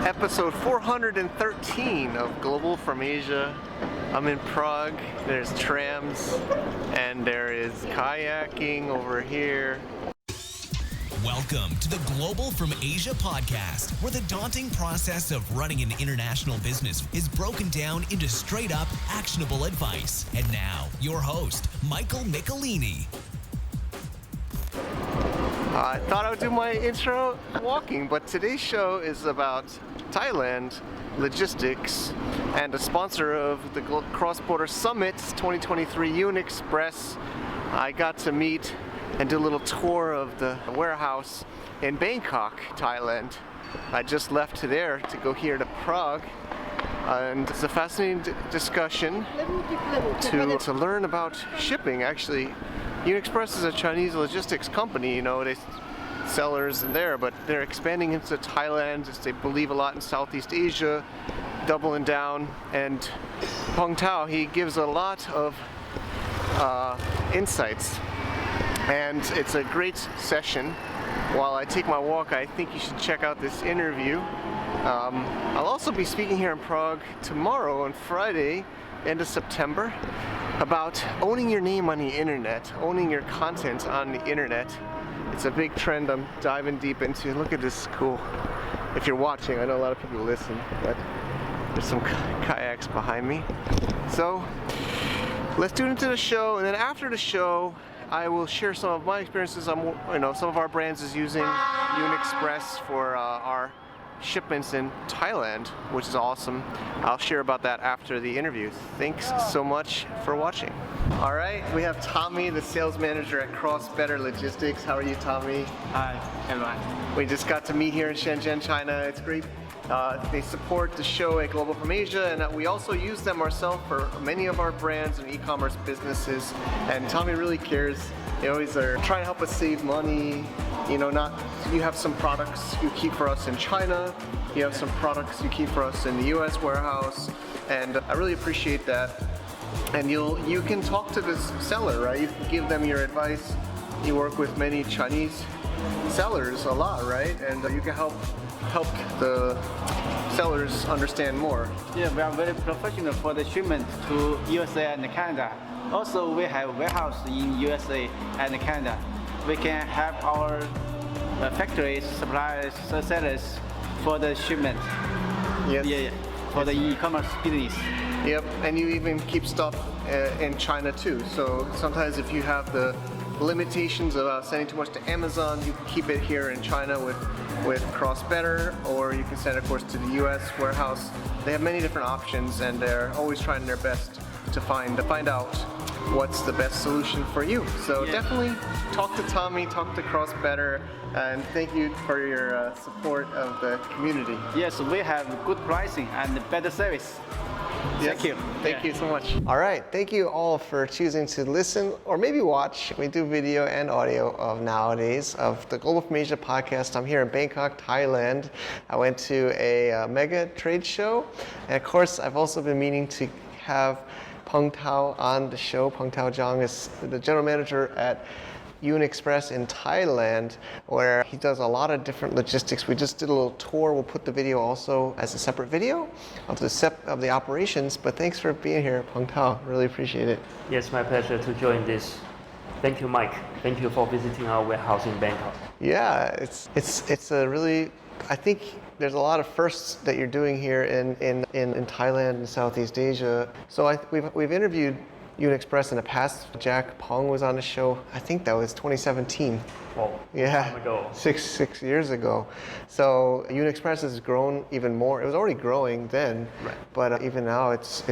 episode 413 of Global from Asia. I'm in Prague. There's trams and there is kayaking over here. Welcome to the Global from Asia podcast, where the daunting process of running an international business is broken down into straight up actionable advice. And now, your host, Michael Michelini. I thought I would do my intro walking, but today's show is about Thailand logistics and a sponsor of the Cross-Border Summit 2023 Ecommerce. I got to meet and do a little tour of the warehouse in Bangkok, Thailand. I just left there to go here to Prague, and it's a fascinating discussion to learn about shipping. Actually, Ecommerce is a Chinese logistics company, you know, they sellers in there, but they're expanding into Thailand as they believe a lot in Southeast Asia, doubling down. And Peng Tao, he gives a lot of insights, and it's a great session. While I take my walk, I think you should check out this interview. I'll also be speaking here in Prague tomorrow on Friday, end of September, about owning your name on the internet, owning your content on the internet. It's a big trend I'm diving deep into. Look at this cool. If you're watching, I know a lot of people listen, but there's some kayaks behind me. So let's tune into the show, and then after the show, I will share some of my experiences. Some of our brands is using Ecommerce for our shipments in Thailand, which is awesome. I'll share about that after the interview. Thanks so much for watching. All right, we have Tommy, the sales manager at Crossbetter Logistics. How are you, Tommy? Hi, everyone. We just got to meet here in Shenzhen, China. It's great. They support the show at Global from Asia, and we also use them ourselves for many of our brands and e-commerce businesses. And Tommy really cares. They always are trying to help us save money. You have some products you keep for us in China. You have some products you keep for us in the US warehouse. And I really appreciate that. And you can talk to this seller, right? You can give them your advice. You work with many Chinese sellers a lot, right? And you can help the sellers understand more. Yeah, we are very professional for the shipment to USA and Canada. Also, we have warehouse in USA and Canada. We can help our factories, suppliers, sellers for the shipment. Yes. Yeah, for the e-commerce business. Yep, and you even keep stuff in China too. So sometimes if you have the limitations of sending too much to Amazon, you can keep it here in China with Crossbetter, or you can send it, of course, to the US warehouse. They have many different options, and they're always trying their best to find out what's the best solution for you. So definitely talk to Tommy, talk to Crossbetter, and thank you for your support of the community. Yes, we have good pricing and better service. Thank you. Thank you so much. All right. Thank you all for choosing to listen or maybe watch. We do video and audio of nowadays of the Global from Asia podcast. I'm here in Bangkok, Thailand. I went to a mega trade show. And of course, I've also been meaning to have Peng Tao on the show. Peng Tao Zhang is the general manager at Ecommerce in Thailand, where he does a lot of different logistics. We just did a little tour. We'll put the video also as a separate video of the operations. But thanks for being here, Peng Tao. Really appreciate it. Yes, my pleasure to join this. Thank you, Mike. Thank you for visiting our warehouse in Bangkok. Yeah, it's a really, I think there's a lot of firsts that you're doing here in Thailand and Southeast Asia. So we've interviewed Ecommerce in the past. Jack Pong was on the show. I think that was 2017. Well, yeah, time ago. Six years ago. So Ecommerce has grown even more. It was already growing then, right, but even now it's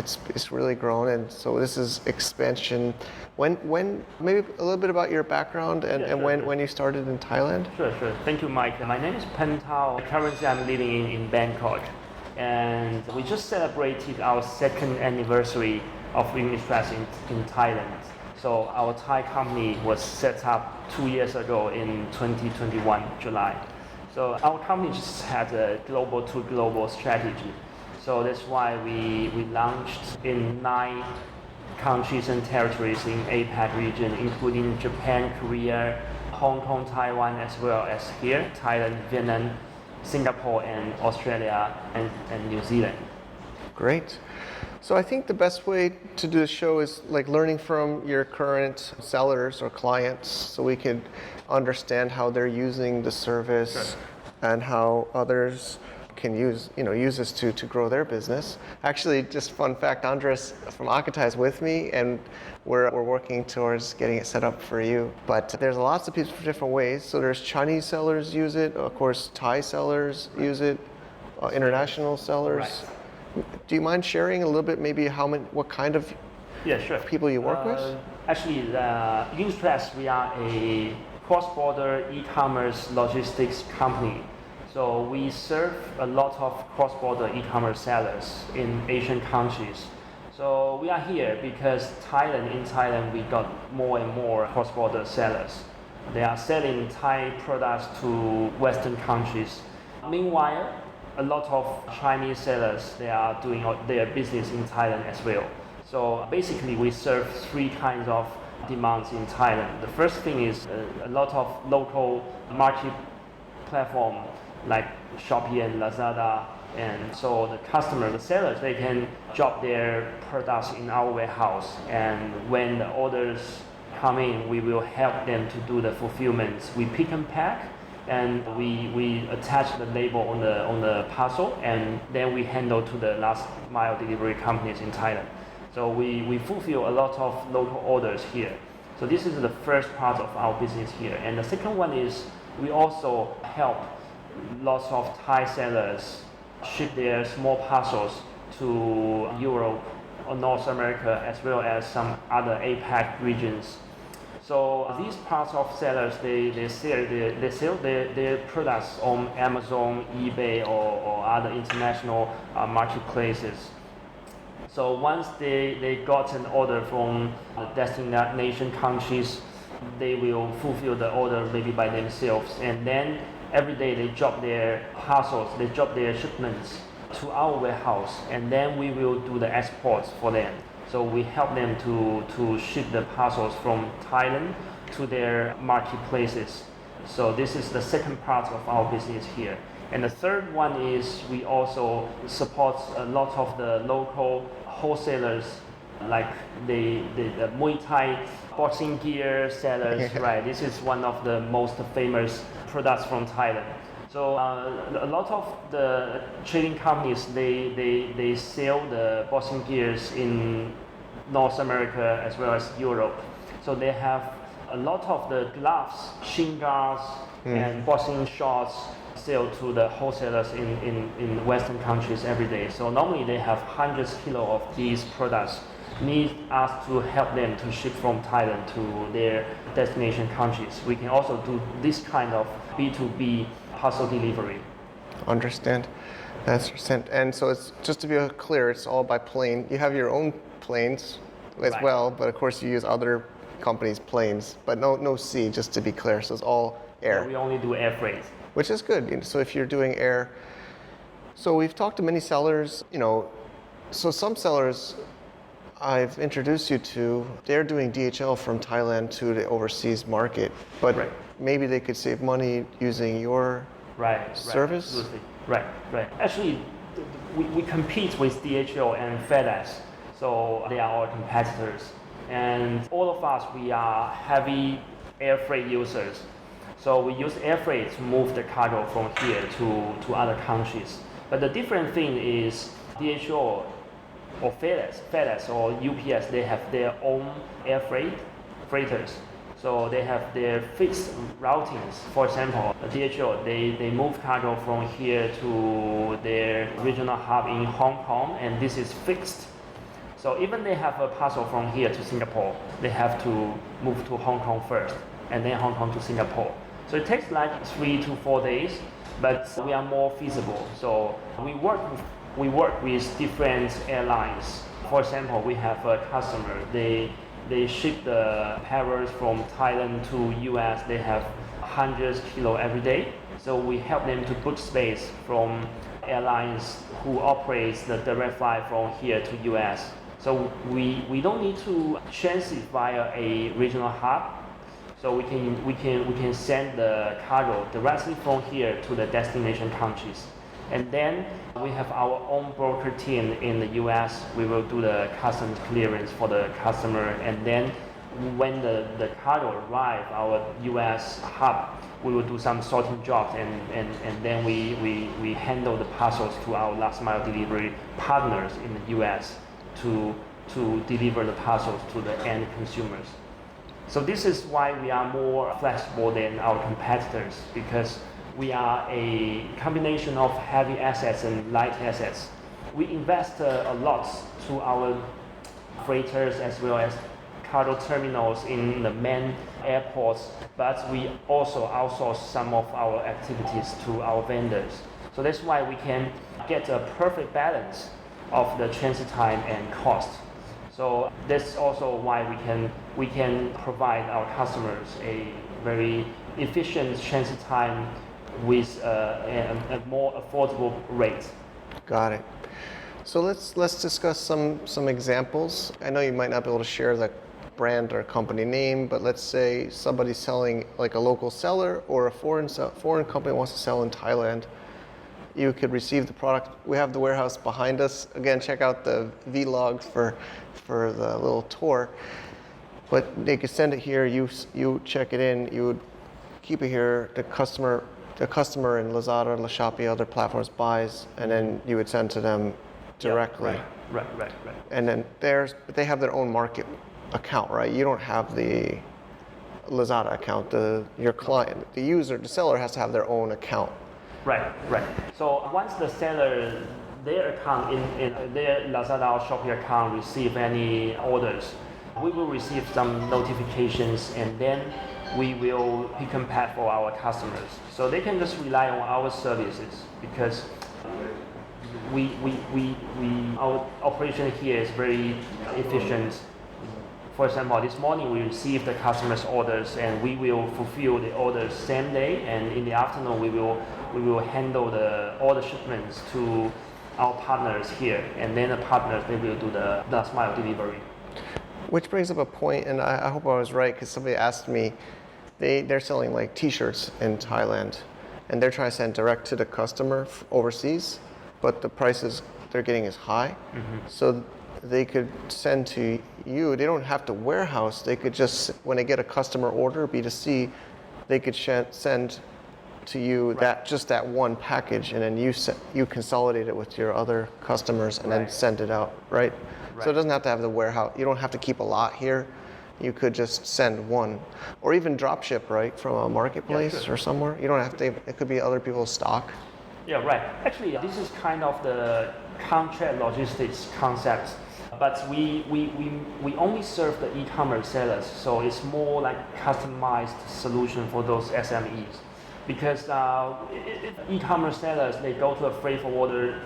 really grown. And so this is expansion. When maybe a little bit about your background and when you started in Thailand. Sure. Thank you, Mike. My name is Peng Tao. Currently, I'm living in Bangkok, and we just celebrated our second anniversary of Ecommerce in Thailand. So our Thai company was set up 2 years ago in 2021, July. So our company just had a global to global strategy. So that's why we launched in 9 countries and territories in APAC region, including Japan, Korea, Hong Kong, Taiwan, as well as here, Thailand, Vietnam, Singapore and Australia and New Zealand. Great. So I think the best way to do the show is like learning from your current sellers or clients so we can understand how they're using the service and how others can use this to grow their business. Actually, just fun fact, Andres from Akatai is with me, and we're working towards getting it set up for you. But there's lots of people for different ways. So there's Chinese sellers use it, of course Thai sellers use it, international sellers. Right. Do you mind sharing a little bit maybe what kind of people you work with? Actually, Unistress, we are a cross-border e-commerce logistics company. So we serve a lot of cross-border e-commerce sellers in Asian countries. So we are here because in Thailand, we got more and more cross-border sellers. They are selling Thai products to Western countries. Meanwhile, a lot of Chinese sellers, they are doing their business in Thailand as well. So basically, we serve three kinds of demands in Thailand. The first thing is a lot of local multi-platform like Shopee and Lazada, and so the sellers, they can drop their products in our warehouse, and when the orders come in, we will help them to do the fulfillment. We pick and pack, and we attach the label on the parcel, and then we handle to the last mile delivery companies in Thailand. So we fulfill a lot of local orders here. So this is the first part of our business here. And the second one is we also help lots of Thai sellers ship their small parcels to Europe or North America, as well as some other APAC regions. So these parts of sellers, they sell their products on Amazon, eBay, or other international marketplaces. So once they got an order from the destination countries, they will fulfill the order maybe by themselves, and then every day they drop their parcels, they drop their shipments to our warehouse, and then we will do the exports for them. So we help them to ship the parcels from Thailand to their marketplaces. So this is the second part of our business here. And the third one is we also support a lot of the local wholesalers, like the Muay Thai boxing gear sellers, right? This is one of the most famous products from Thailand. So a lot of the trading companies, they sell the boxing gears in North America as well as Europe. So they have a lot of the gloves, shin guards, and boxing shorts sell to the wholesalers in Western countries every day. So normally they have hundreds of kilos of these products, need us to help them to ship from Thailand to their destination countries. We can also do this kind of B2B parcel delivery. Understand. That's sent. And so it's just to be clear, it's all by plane. You have your own planes as well, but of course you use other companies' planes, but no sea, just to be clear. So it's all air. Yeah, we only do air freight. Which is good. So if you're doing air, so we've talked to many sellers, so some sellers I've introduced you to, they're doing DHL from Thailand to the overseas market, but maybe they could save money using your service? Absolutely. Right. Actually, we compete with DHL and FedEx, so they are our competitors. And all of us, we are heavy air freight users. So we use air freight to move the cargo from here to other countries. But the different thing is DHL or FedEx or UPS, they have their own air freighters. So they have their fixed routings. For example, DHL, they move cargo from here to their regional hub in Hong Kong, and this is fixed. So even they have a parcel from here to Singapore, they have to move to Hong Kong first, and then Hong Kong to Singapore. So it takes like 3 to 4 days, but we are more feasible. So we work with different airlines. For example, we have a customer, they ship the parrots from Thailand to US. They have hundreds of kilos every day. So we help them to book space from airlines who operates the direct flight from here to US. So we don't need to transit via a regional hub. So we can send the cargo directly from here to the destination countries. And then we have our own broker team in the US. We will do the customs clearance for the customer. And then when the cargo arrives, our US hub, we will do some sorting jobs, and then we handle the parcels to our last mile delivery partners in the US to deliver the parcels to the end consumers. So this is why we are more flexible than our competitors, because we are a combination of heavy assets and light assets. We invest a lot to our freighters as well as cargo terminals in the main airports, but we also outsource some of our activities to our vendors. So that's why we can get a perfect balance of the transit time and cost. So that's also why we can provide our customers a very efficient transit time with a more affordable rate. Got it. So let's discuss some examples. I know you might not be able to share the brand or company name, but let's say somebody's selling, like a local seller or a foreign company wants to sell in Thailand. You could receive the product. We have the warehouse behind us. Again, check out the vlog for the little tour. But they could send it here. You check it in. You would keep it here. The customer in Lazada, Shopee, other platforms buys, and then you would send to them directly. Yeah, right. And then but they have their own market account, right? You don't have the Lazada account. Your client, the user, the seller has to have their own account. Right. So once the seller, their account in their Lazada or Shopee account receive any orders, we will receive some notifications, and then we will pick and pack for our customers. So they can just rely on our services, because our operation here is very efficient. For example, this morning we received the customer's orders, and we will fulfill the orders same day, and in the afternoon we will handle all the shipments to our partners here, and then the partners, they will do the last mile delivery. Which brings up a point, and I hope I was right, because somebody asked me, they're selling like t-shirts in Thailand, and they're trying to send direct to the customer overseas, but the prices they're getting is high. Mm-hmm. So they could send to you. They don't have to warehouse. They could just, when they get a customer order, B2C, they could send to you that one package, and then you consolidate it with your other customers and then send it out, right? So it doesn't have to have the warehouse. You don't have to keep a lot here. You could just send one, or even drop ship, right, from a marketplace or somewhere. You don't have to. It could be other people's stock. Yeah, right. Actually, this is kind of the contract logistics concept, but we only serve the e-commerce sellers, so it's more like customized solution for those SMEs. Because e-commerce sellers, they go to a freight forwarder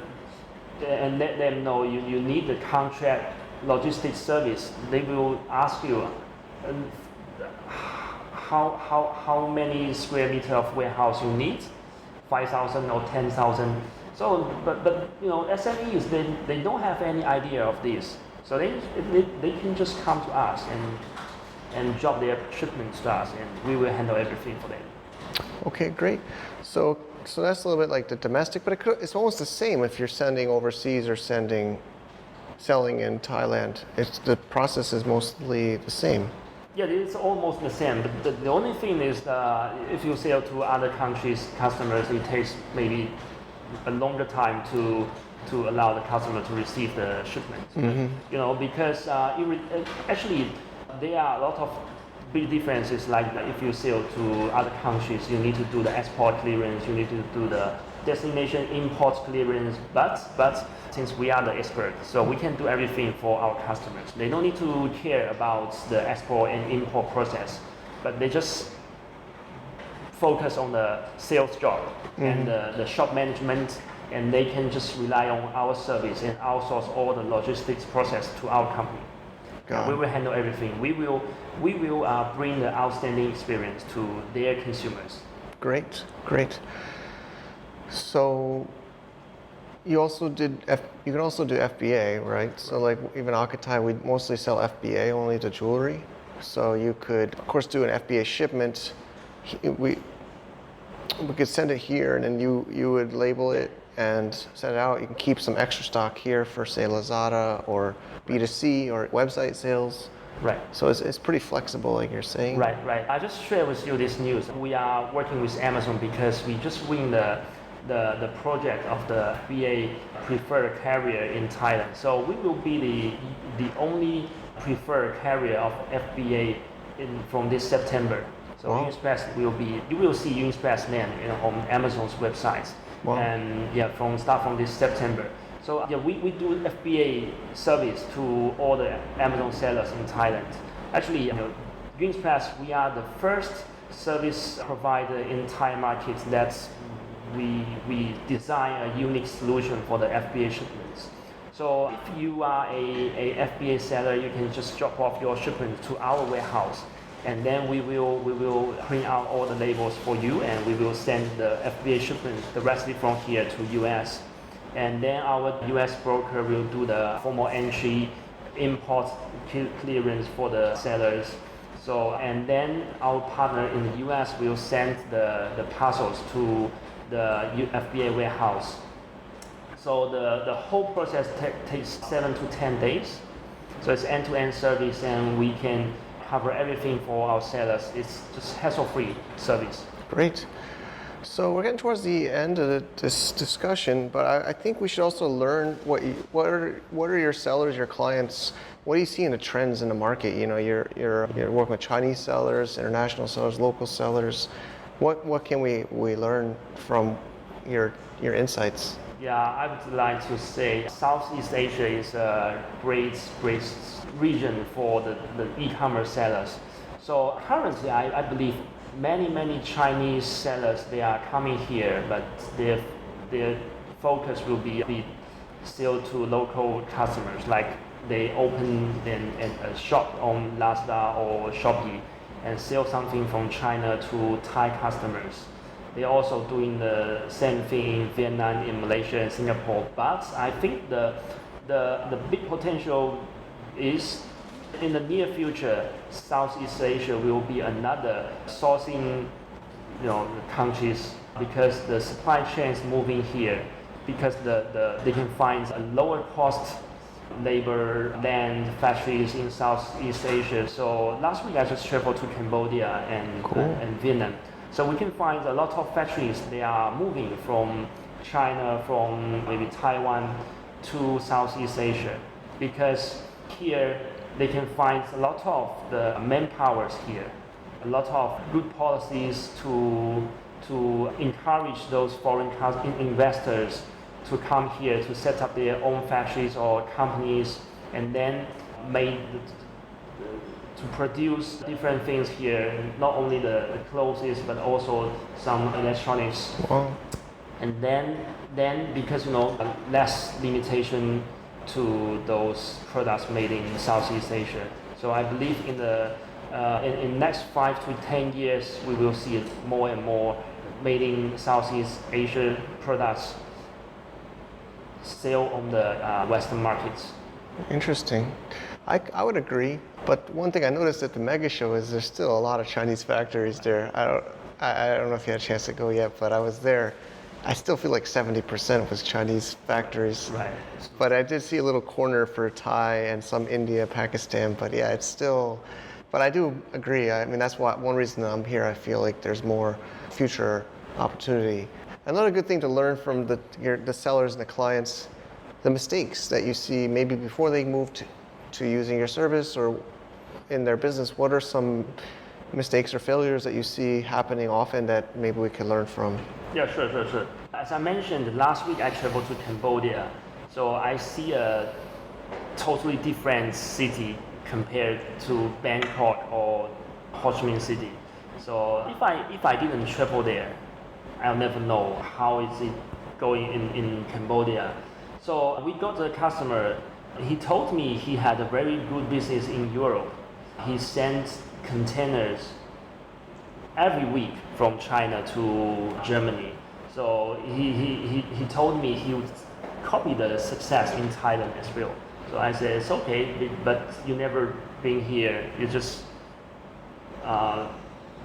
and let them know you need the contract logistics service. They will ask you how many square meter of warehouse you need, 5,000 or 10,000. So, but SMEs, they don't have any idea of this. So they can just come to us and drop their shipments to us, and we will handle everything for them. Okay, great. So that's a little bit like the domestic, but it's almost the same if you're sending overseas or selling in Thailand. The process is mostly the same. Yeah, it's almost the same. But the only thing is if you sell to other countries' customers, it takes maybe a longer time to allow the customer to receive the shipment. Mm-hmm. Because actually there are a lot of big differences. Like if you sell to other countries, you need to do the export clearance, you need to do the destination import clearance. But since we are the expert, so we can do everything for our customers. They don't need to care about the export and import process, but they just focus on the sales job and the shop management, and they can just rely on our service and outsource all the logistics process to our company. We will handle everything. We will bring the outstanding experience to their consumers. Great. So you can also do FBA, right? So like even Akatai, we mostly sell FBA only to jewelry. So you could, of course, do an FBA shipment. We could send it here, and then you would label it and send it out. You can keep some extra stock here for, say, Lazada or B2C or website sales. Right. So it's pretty flexible, like you're saying. Right. I just share with you this news. We are working with Amazon because we just win the project of the FBA preferred carrier in Thailand. So we will be the only preferred carrier of FBA from this September. So Wow. Express you will see Express name on Amazon's websites. Wow. And start from this September. So we do FBA service to all the Amazon sellers in Thailand. Actually, Express, we are the first service provider in Thai markets that we design a unique solution for the FBA shipments. So if you are a FBA seller, you can just drop off your shipment to our warehouse, and then we will print out all the labels for you, and we will send the FBA shipment directly from here to US. And then our US broker will do the formal entry, import clearance for the sellers. So, and then our partner in the US will send the parcels to the FBA warehouse. So the whole process takes 7 to 10 days. So it's end-to-end service, and we can cover everything for our sellers. It's just hassle-free service. Great. So we're getting towards the end of this discussion, but I think we should also learn what are your sellers, your clients, what do you see in the trends in the market? You're working with Chinese sellers, international sellers, local sellers. What can we learn from your insights? Yeah, I would like to say Southeast Asia is a great region for the e-commerce sellers. So currently, I believe many Chinese sellers, they are coming here, but their focus will be still to local customers. Like they open a shop on Lazada or Shopee and sell something from China to Thai customers. They're also doing the same thing in Vietnam, in Malaysia, and Singapore. But I think the big potential is in the near future, Southeast Asia will be another sourcing, countries, because the supply chain is moving here, because they can find a lower cost labor land factories in Southeast Asia. So last week I just traveled to Cambodia and Vietnam. So we can find a lot of factories, they are moving from China, from maybe Taiwan to Southeast Asia, because here they can find a lot of the manpowers here, a lot of good policies to encourage those foreign investors to come here to set up their own factories or companies, and then to produce different things here, not only the clothes but also some electronics. Wow. And then because less limitation to those products made in Southeast Asia. So I believe in the in next 5 to 10 years we will see more and more made in Southeast Asia products sell on the Western markets. Interesting. I would agree, but one thing I noticed at the mega show is there's still a lot of Chinese factories there. I don't know if you had a chance to go yet, but I was there. I still feel like 70% was Chinese factories. Right. But I did see a little corner for Thai and some India, Pakistan, but yeah, it's still, but I do agree. I mean, that's one reason that I'm here. I feel like there's more future opportunity. Another good thing to learn from the sellers and the clients, the mistakes that you see maybe before they move to using your service or in their business. What are some mistakes or failures that you see happening often that maybe we can learn from? Yeah, sure. As I mentioned, last week I traveled to Cambodia. So I see a totally different city compared to Bangkok or Ho Chi Minh City. So if I didn't travel there, I'll never know how is it going in Cambodia. So we got a customer. He told me he had a very good business in Europe. He sent containers every week from China to Germany. So he told me he would copy the success in Thailand as well. So I said, it's okay, but you never been here. You just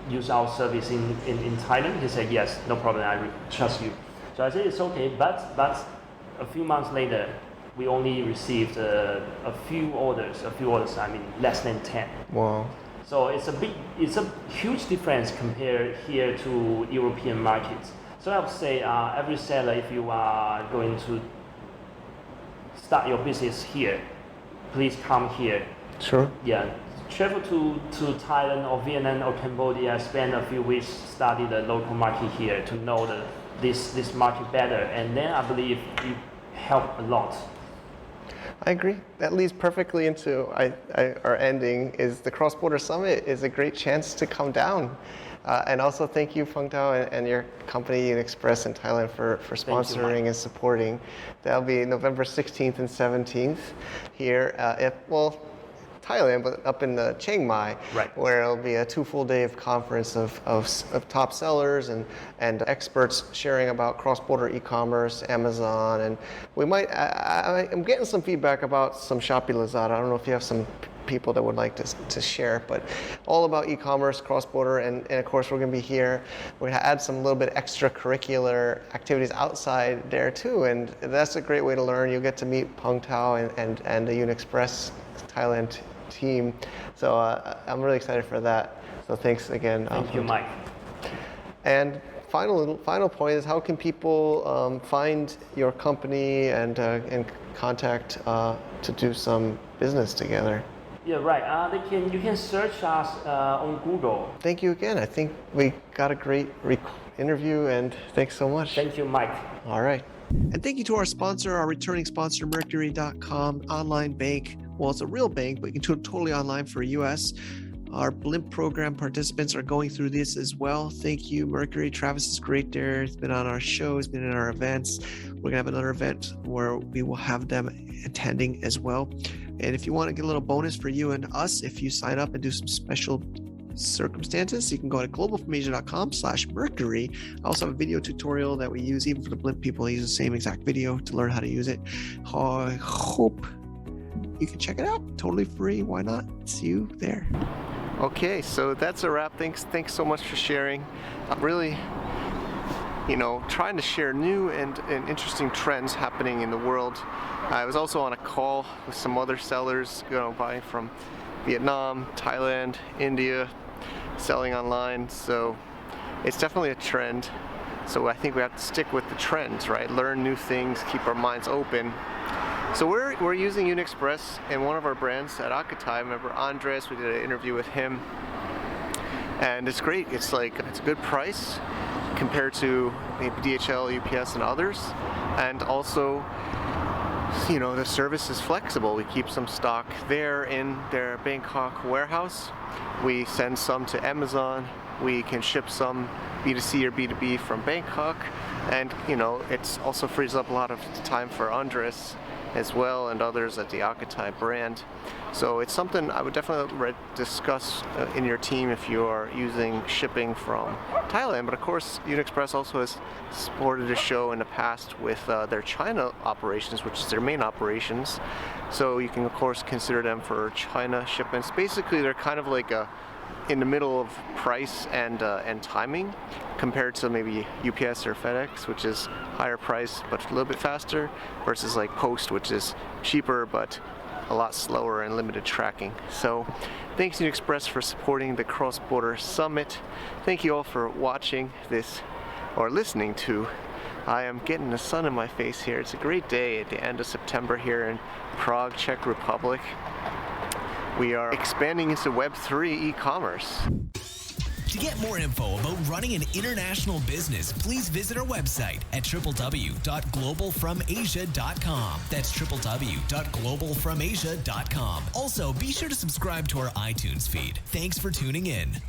use our service in Thailand? He said, yes, no problem, I trust you. So I said, it's okay, but a few months later, we only received a few orders, I mean less than 10. Wow. So it's a huge difference compared here to European markets. So I would say every seller, if you are going to start your business here, please come here. Sure. Yeah, travel to Thailand or Vietnam or Cambodia, spend a few weeks, study the local market here to know this market better, and then I believe you help a lot. I agree. That leads perfectly into our ending. Is the Cross-Border Summit is a great chance to come down. And also thank you, Phung Thao, and your company Express in Thailand for sponsoring and supporting. That'll be November 16th and 17th here Thailand, but up in Chiang Mai, right, where it'll be a 2 full day of conference of top sellers and experts sharing about cross-border e-commerce, Amazon, and we might. I'm getting some feedback about some Shopee, Lazada. I don't know if you have some people that would like to share, but all about e-commerce, cross-border, and of course we're going to be here. We're going to add some little bit extracurricular activities outside there too, and that's a great way to learn. You'll get to meet Phung Thao and the Express Thailand team. So I'm really excited for that. So thanks again. Thank you, Mike. And final point is, how can people find your company and contact to do some business together? Yeah, right. You can search us on Google. Thank you again. I think we got a great interview, and thanks so much. Thank you, Mike. All right. And thank you to our sponsor, our returning sponsor, Mercury.com, online bank. Well, it's a real bank, but you can do it totally online for US. Our Blimp program participants are going through this as well. Thank you, Mercury. Travis is great there. He's been on our show. He's been in our events. We're going to have another event where we will have them attending as well. And if you want to get a little bonus for you and us, if you sign up and do some special circumstances, you can go to globalfromasia.com/Mercury. I also have a video tutorial that we use even for the Blimp people. I use the same exact video to learn how to use it. I hope you can check it out. Totally free. Why not? See you there. Okay, so that's a wrap. Thanks so much for sharing. I'm really, trying to share new and interesting trends happening in the world. I was also on a call with some other sellers, buying from Vietnam, Thailand, India, selling online. So it's definitely a trend. So I think we have to stick with the trends, right? Learn new things, keep our minds open. So we're using Express in one of our brands at Akatai. I remember Andres, we did an interview with him, and it's great. It's a good price compared to maybe DHL, UPS, and others, and also, the service is flexible. We keep some stock there in their Bangkok warehouse. We send some to Amazon. We can ship some B2C or B2B from Bangkok, and it's also frees up a lot of time for Andres as well and others at the Akatai brand. So it's something I would definitely discuss in your team if you are using shipping from Thailand. But of course, Express also has supported a show in the past with their China operations, which is their main operations. So you can of course consider them for China shipments. Basically, they're kind of like in the middle of price and timing compared to maybe UPS or FedEx, which is higher price but a little bit faster, versus like Post, which is cheaper but a lot slower and limited tracking. So thanks Express for supporting the Cross-Border Summit. Thank you all for watching this or listening to. I am getting the sun in my face here. It's a great day at the end of September here in Prague, Czech Republic. We are expanding into Web3 e-commerce. To get more info about running an international business, please visit our website at www.globalfromasia.com. That's www.globalfromasia.com. Also, be sure to subscribe to our iTunes feed. Thanks for tuning in.